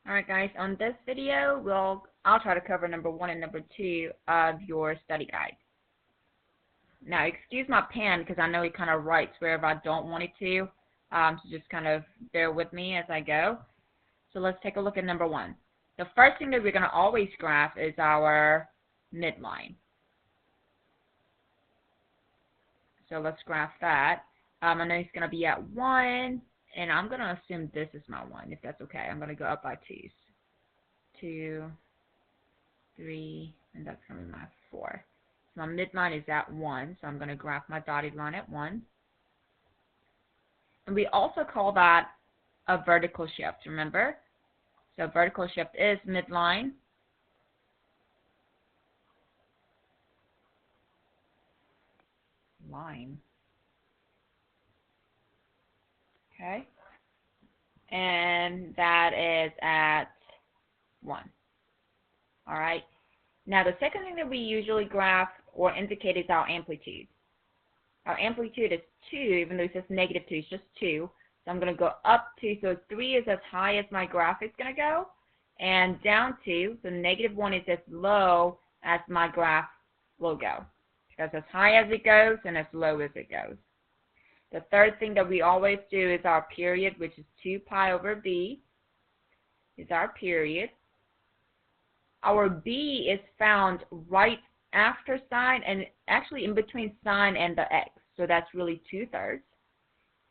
Alright guys, on this video, I'll try to cover number 1 and number 2 of your study guide. Now, excuse my pen because I know it kind of writes wherever I don't want it to, so just kind of bear with me as I go. So let's take a look at number 1. The first thing that we're going to always graph is our midline. So let's graph that. I know it's going to be at 1, and I'm going to assume this is my 1, if that's okay. I'm going to go up by 2's. 2, 3, and that's going to be my 4. So my midline is at 1, so I'm going to graph my dotted line at 1. And we also call that a vertical shift, remember? So vertical shift is midline. Line. Okay. And that is at 1. Alright. Now the second thing that we usually graph or indicate is our amplitude. Our amplitude is 2, even though it says negative 2, it's just 2. So I'm going to go up 2, so 3 is as high as my graph is going to go, and down 2, so negative 1 is as low as my graph will go. That's as high as it goes and as low as it goes. The third thing that we always do is our period, which is 2 pi over b, is our period. Our b is found right after sine and actually in between sine and the x. So that's really 2/3.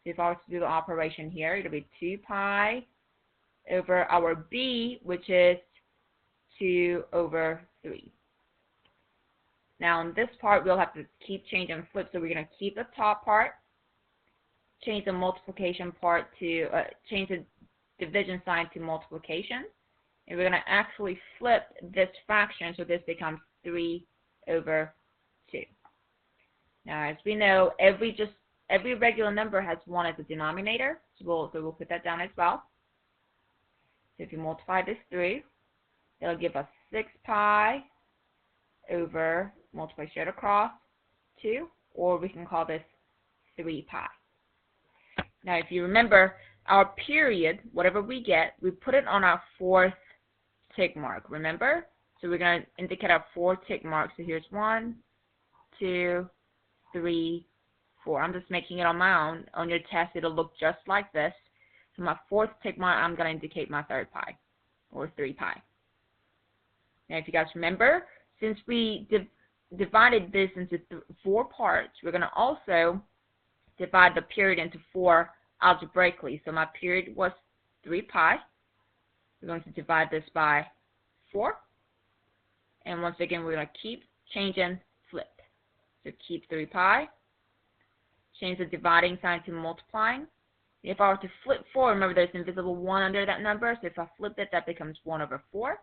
If I was to do the operation here, it'll be 2 pi over our b, which is 2 over 3. Now in this part, we'll have to keep changing and flip. So we're going to keep the top part, change the multiplication part to, change the division sign to multiplication. And we're going to actually flip this fraction, so this becomes 3 over 2. Now, as we know, every regular number has 1 as a denominator, so we'll put that down as well. So if you multiply this through, it'll give us 6 pi over, multiply straight across, 2, or we can call this 3 pi. Now, if you remember, our period, whatever we get, we put it on our 4th tick mark, remember? So we're going to indicate our 4 tick marks. So here's 1, 2, 3, 4. I'm just making it on my own. On your test, it'll look just like this. So my 4th tick mark, I'm going to indicate my 3rd pi, or 3 pi. Now, if you guys remember, since we divided this into 4 parts, we're going to also divide the period into 4 algebraically. So my period was 3 pi. We're going to divide this by 4. And once again, we're going to keep changing, flip. So keep 3 pi. Change the dividing sign to multiplying. If I were to flip 4, remember there's an invisible 1 under that number. So if I flip it, that becomes 1 over 4.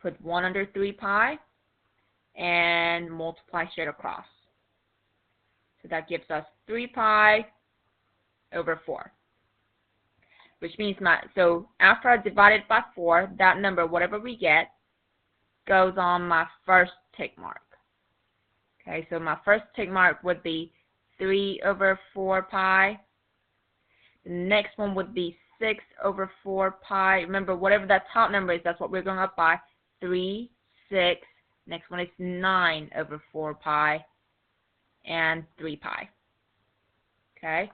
Put 1 under 3 pi. And multiply straight across. So that gives us 3 pi over 4. Which means so after I divide it by 4, that number, whatever we get, goes on my 1st tick mark. Okay, so my 1st tick mark would be 3 over 4 pi. The next one would be 6 over 4 pi. Remember, whatever that top number is, that's what we're going up by. 3, 6. Next one is 9 over 4 pi. And 3 pi. Okay.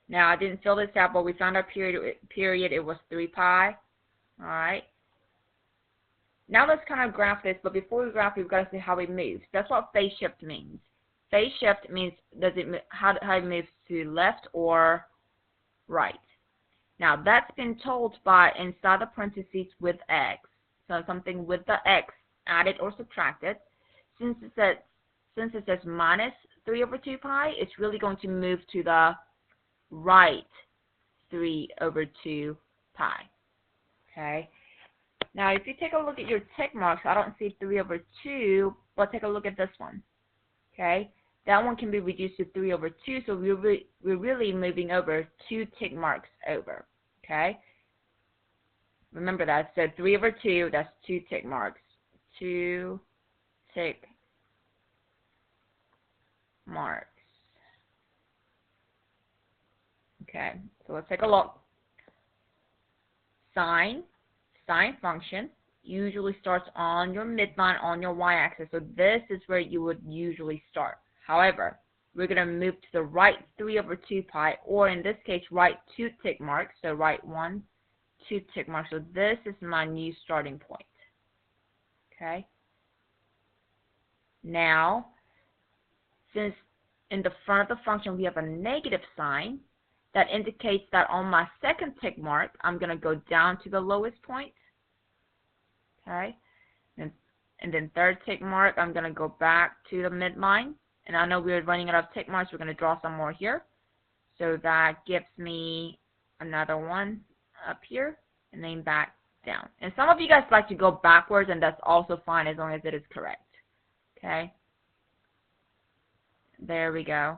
Now, I didn't fill this out, but we found our period. It was 3 pi. All right. Now, let's kind of graph this, but before we graph, we've got to see how it moves. That's what phase shift means. Phase shift means how it moves to left or right. Now, that's been told by inside the parentheses with x. So something with the x added or subtracted. Since it says minus 3 over 2 pi, it's really going to move to the right 3 over 2 pi. Okay. Now, if you take a look at your tick marks, I don't see 3 over 2, but take a look at this one. Okay. That one can be reduced to 3 over 2, so we're really moving over 2 tick marks over. Okay. Remember that. So 3 over 2, that's 2 tick marks. 2 tick marks. Okay, so let's take a look. sine function usually starts on your midline on your y-axis. So this is where you would usually start. However, we're going to move to the right 3 over 2 pi, or in this case, right 2 tick marks. So right 1, 2 tick marks. So this is my new starting point. Okay. Now, since in the front of the function we have a negative sign, that indicates that on my second tick mark, I'm going to go down to the lowest point. Okay. And then third tick mark, I'm going to go back to the midline. And I know we're running out of tick marks. We're going to draw some more here. So that gives me another one up here and then back down. And some of you guys like to go backwards, and that's also fine as long as it is correct. Okay. There we go.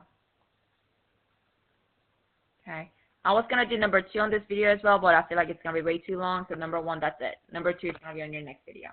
Okay. I was going to do number 2 on this video as well, but I feel like it's going to be way too long. So number 1, that's it. Number 2 is going to be on your next video.